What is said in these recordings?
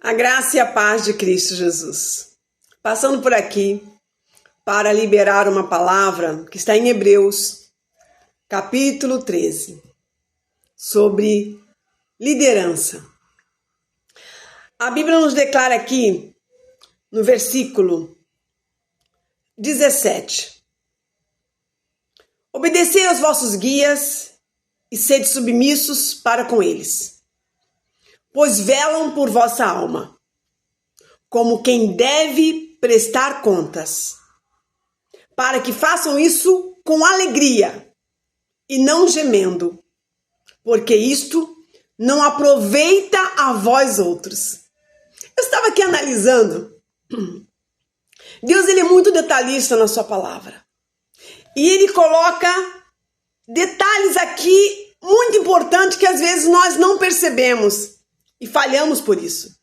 A graça e a paz de Cristo Jesus. Passando por aqui para liberar uma palavra que está em Hebreus, capítulo 13, sobre liderança. A Bíblia nos declara aqui, no versículo 17: Obedecei aos vossos guias e sede submissos para com eles, pois velam por vossa alma, como quem deve prestar contas, para que façam isso com alegria e não gemendo, porque isto não aproveita a vós outros. Eu estava aqui analisando. Deus, ele é muito detalhista na sua palavra. E ele coloca detalhes aqui muito importantes que às vezes nós não percebemos e falhamos por isso.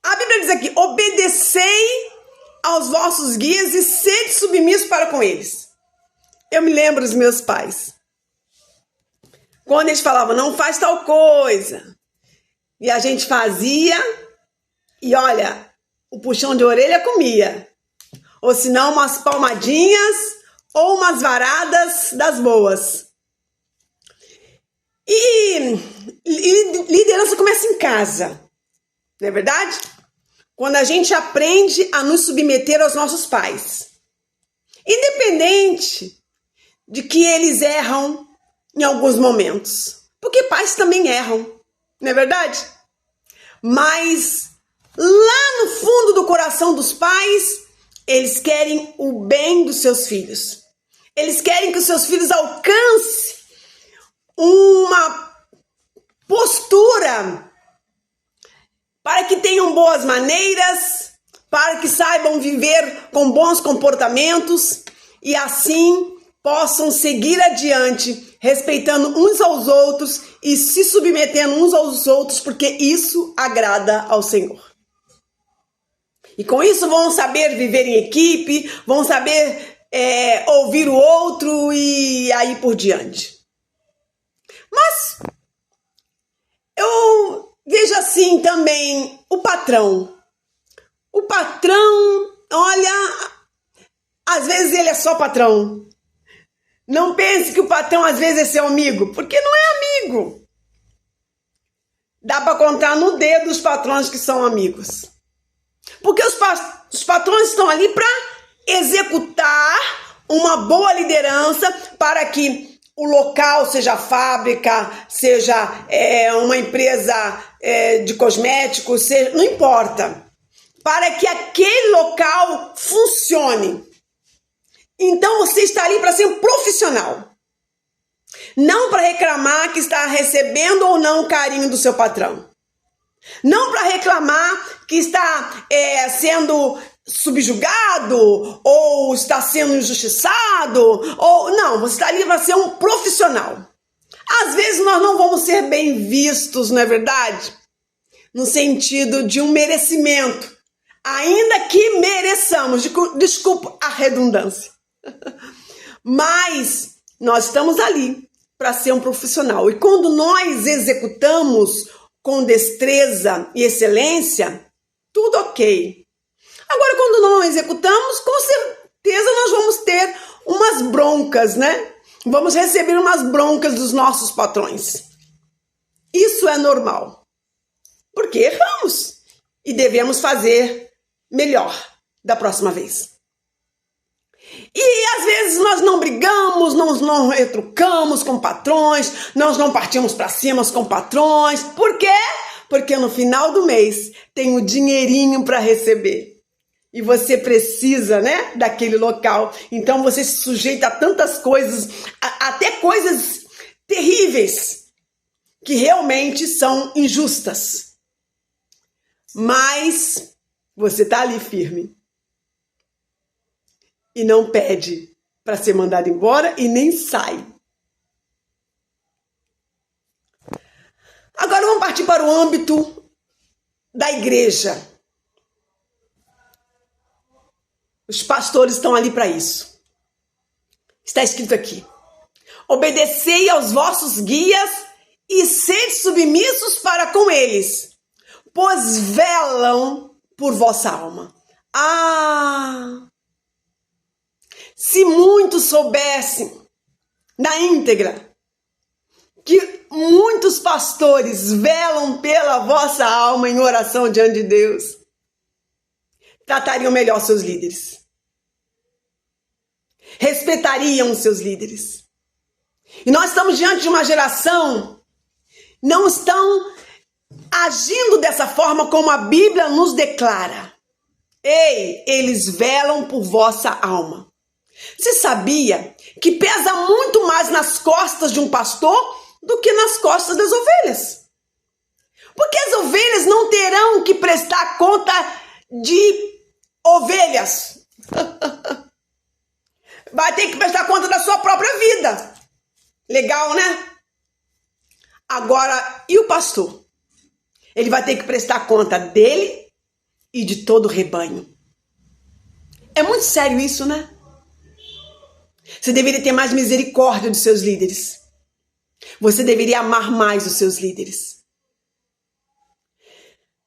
A Bíblia diz aqui: obedecei aos vossos guias e sede submissos para com eles. Eu me lembro dos meus pais, quando eles falavam, não faz tal coisa, e a gente fazia, e olha, o puxão de orelha comia, ou senão umas palmadinhas, ou umas varadas das boas. E liderança começa em casa, não é verdade? Quando a gente aprende a nos submeter aos nossos pais, independente de que eles erram em alguns momentos, porque pais também erram, não é verdade? Mas lá no fundo do coração dos pais, eles querem o bem dos seus filhos. Eles querem que os seus filhos alcancem uma postura para que tenham boas maneiras, para que saibam viver com bons comportamentos e assim possam seguir adiante, respeitando uns aos outros e se submetendo uns aos outros, porque isso agrada ao Senhor. E com isso vão saber viver em equipe, vão saber ouvir o outro e aí por diante. Mas eu vejo assim também o patrão. O patrão, olha, às vezes ele é só patrão. Não pense que o patrão às vezes é seu amigo, porque não é amigo. Dá para contar no dedo os patrões que são amigos. Porque os patrões estão ali para executar uma boa liderança para que o local, seja a fábrica, seja uma empresa de cosméticos, não importa. Para que aquele local funcione. Então você está ali para ser um profissional. Não para reclamar que está recebendo ou não o carinho do seu patrão. Não para reclamar que está sendo subjugado ou está sendo injustiçado. Não, você está ali para ser um profissional. Às vezes nós não vamos ser bem vistos, não é verdade? No sentido de um merecimento. Ainda que mereçamos, desculpa a redundância. Mas nós estamos ali para ser um profissional. E quando nós executamos com destreza e excelência, tudo ok. Agora, quando não executamos, com certeza nós vamos ter umas broncas, né? Vamos receber umas broncas dos nossos patrões. Isso é normal. Porque erramos e devemos fazer melhor da próxima vez. E às vezes nós não brigamos, não retrucamos com patrões, nós não partimos para cima com patrões. Por quê? Porque no final do mês tem o dinheirinho para receber. E você precisa, né, daquele local. Então você se sujeita a tantas coisas, até coisas terríveis, que realmente são injustas. Mas você está ali firme. E não pede para ser mandado embora e nem sai. Agora vamos partir para o âmbito da igreja. Os pastores estão ali para isso. Está escrito aqui: obedecei aos vossos guias e sede submissos para com eles, pois velam por vossa alma. Ah! Se muitos soubessem na íntegra que muitos pastores velam pela vossa alma em oração diante de Deus, tratariam melhor seus líderes, respeitariam seus líderes. E nós estamos diante de uma geração que não estão agindo dessa forma como a Bíblia nos declara. Ei, eles velam por vossa alma. Você sabia que pesa muito mais nas costas de um pastor do que nas costas das ovelhas? Porque as ovelhas não terão que prestar conta de ovelhas. Vai ter que prestar conta da sua própria vida. Legal, né? Agora, e o pastor? Ele vai ter que prestar conta dele e de todo o rebanho. É muito sério isso, né? Você deveria ter mais misericórdia dos seus líderes. Você deveria amar mais os seus líderes.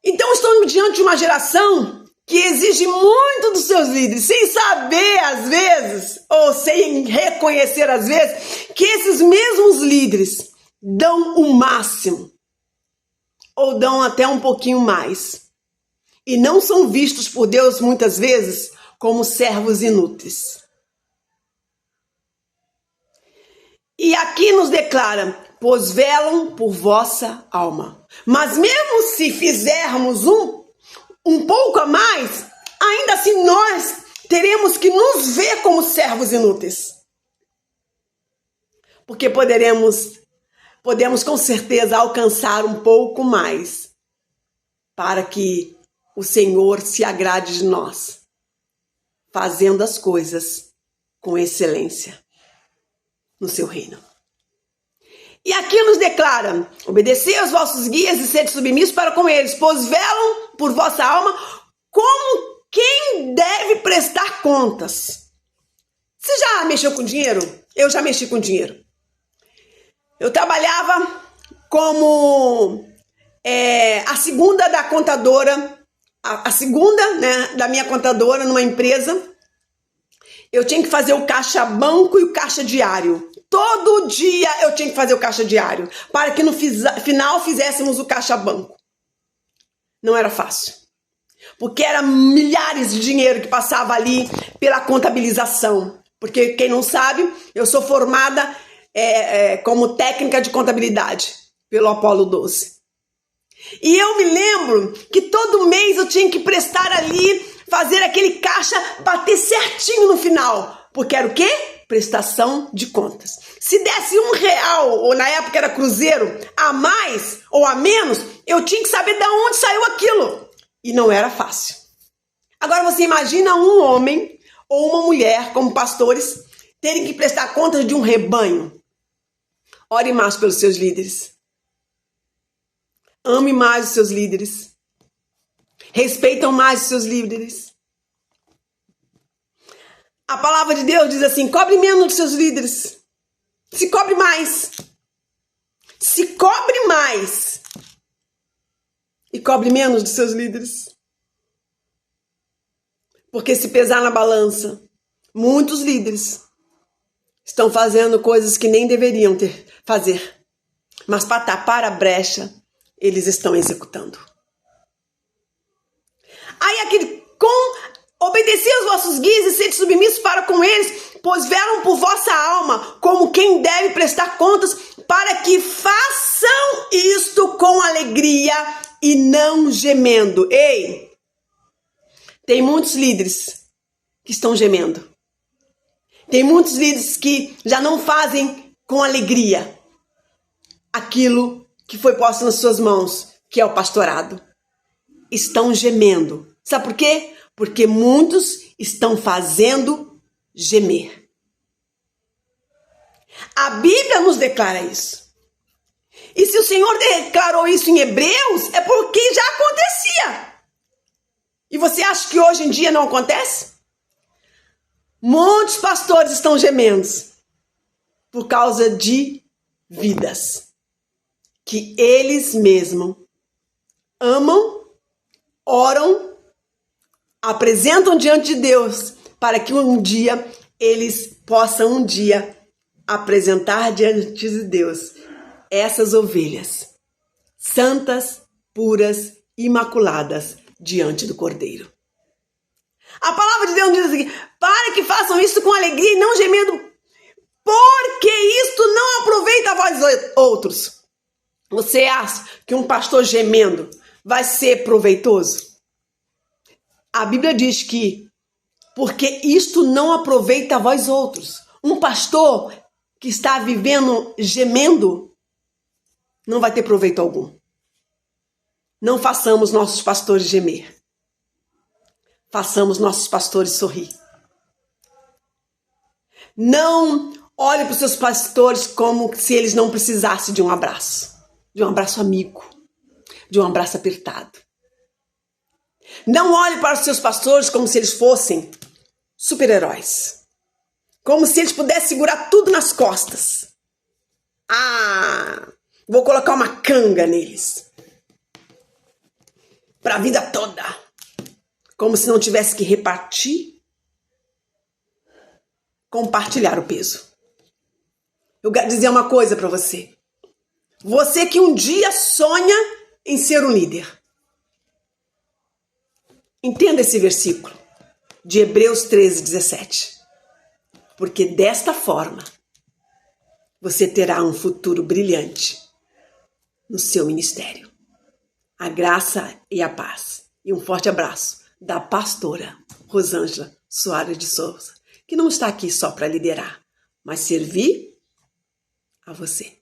Então, estamos diante de uma geração que exige muito dos seus líderes, sem saber, às vezes, ou sem reconhecer, às vezes, que esses mesmos líderes dão o máximo, ou dão até um pouquinho mais, e não são vistos por Deus, muitas vezes, como servos inúteis. E aqui nos declara, pois velam por vossa alma. Mas mesmo se fizermos um pouco a mais, ainda assim nós teremos que nos ver como servos inúteis. Porque podemos com certeza alcançar um pouco mais para que o Senhor se agrade de nós, fazendo as coisas com excelência no seu reino. E aqui nos declara, obedecei aos vossos guias e sede submissos para com eles, pois velam por vossa alma como quem deve prestar contas. Você já mexeu com dinheiro? Eu já mexi com dinheiro. Eu trabalhava como a segunda da contadora, a segunda, né, da minha contadora numa empresa. Eu tinha que fazer o caixa banco e o caixa diário. Todo dia eu tinha que fazer o caixa diário, para que no final fizéssemos o caixa banco. Não era fácil, porque eram milhares de dinheiro que passava ali pela contabilização. Porque quem não sabe, eu sou formada como técnica de contabilidade pelo Apolo 12. E eu me lembro que todo mês eu tinha que prestar ali, fazer aquele caixa bater certinho no final. Porque era o quê? Prestação de contas. Se desse R$1, ou na época era cruzeiro, a mais ou a menos, eu tinha que saber de onde saiu aquilo. E não era fácil. Agora você imagina um homem ou uma mulher, como pastores, terem que prestar contas de um rebanho. Ore mais pelos seus líderes. Ame mais os seus líderes. Respeitam mais os seus líderes. A palavra de Deus diz assim, cobre menos dos seus líderes. Se cobre mais. Se cobre mais. E cobre menos dos seus líderes. Porque se pesar na balança, muitos líderes estão fazendo coisas que nem deveriam fazer. Mas para tapar a brecha, eles estão executando. Aí aquele obedeci aos vossos guias e sede submissos para com eles, pois velam por vossa alma, como quem deve prestar contas, para que façam isto com alegria e não gemendo. Ei, tem muitos líderes que estão gemendo. Tem muitos líderes que já não fazem com alegria aquilo que foi posto nas suas mãos, que é o pastorado. Estão gemendo. Sabe por quê? Porque muitos estão fazendo gemer. A Bíblia nos declara isso. E se o Senhor declarou isso em Hebreus, é porque já acontecia. E você acha que hoje em dia não acontece? Muitos pastores estão gemendo por causa de vidas que eles mesmos amam oram, apresentam diante de Deus, para que um dia eles possam apresentar diante de Deus essas ovelhas santas, puras, imaculadas diante do Cordeiro. A palavra de Deus diz assim: para que façam isso com alegria e não gemendo, porque isto não aproveita a vós outros. Você acha que um pastor gemendo vai ser proveitoso? A Bíblia diz que porque isto não aproveita a vós outros. Um pastor que está vivendo gemendo não vai ter proveito algum. Não façamos nossos pastores gemer. Façamos nossos pastores sorrir. Não olhe para os seus pastores como se eles não precisassem de um abraço amigo, de um abraço apertado. Não olhe para os seus pastores como se eles fossem super-heróis, como se eles pudessem segurar tudo nas costas. Vou colocar uma canga neles para a vida toda, como se não tivesse que compartilhar o peso. Eu quero dizer uma coisa para você. Você que um dia sonha em ser um líder. Entenda esse versículo de Hebreus 13:17. Porque desta forma você terá um futuro brilhante no seu ministério. A graça e a paz. E um forte abraço da pastora Rosângela Soares de Souza, que não está aqui só para liderar, mas servir a você.